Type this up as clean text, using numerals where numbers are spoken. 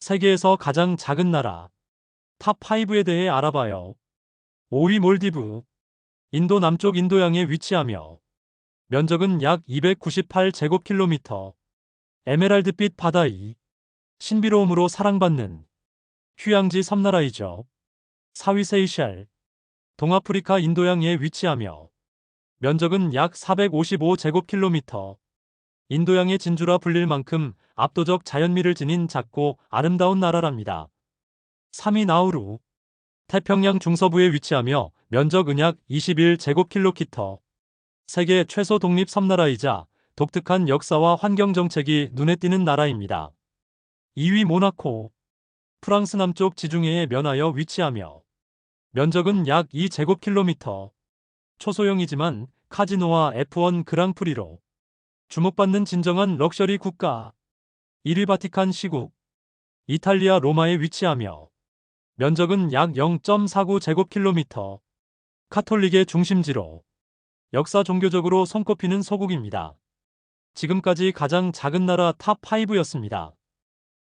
세계에서 가장 작은 나라 탑5에 대해 알아봐요. 5위 몰디브. 인도 남쪽 인도양에 위치하며 면적은 약 298제곱킬로미터. 에메랄드빛 바다이 신비로움으로 사랑받는 휴양지 섬나라이죠. 4위 세이셸. 동아프리카 인도양에 위치하며 면적은 약 455제곱킬로미터. 인도양의 진주라 불릴 만큼 압도적 자연미를 지닌 작고 아름다운 나라랍니다. 3위 나우루. 태평양 중서부에 위치하며 면적은 약 21제곱킬로미터. 세계 최소 독립 섬나라이자 독특한 역사와 환경 정책이 눈에 띄는 나라입니다. 2위 모나코. 프랑스 남쪽 지중해에 면하여 위치하며 면적은 약 2제곱킬로미터. 초소형이지만 카지노와 F1 그랑프리로 주목받는 진정한 럭셔리 국가. 1위 바티칸 시국. 이탈리아 로마에 위치하며 면적은 약 0.49제곱킬로미터. 카톨릭의 중심지로 역사 종교적으로 손꼽히는 소국입니다. 지금까지 가장 작은 나라 탑5였습니다.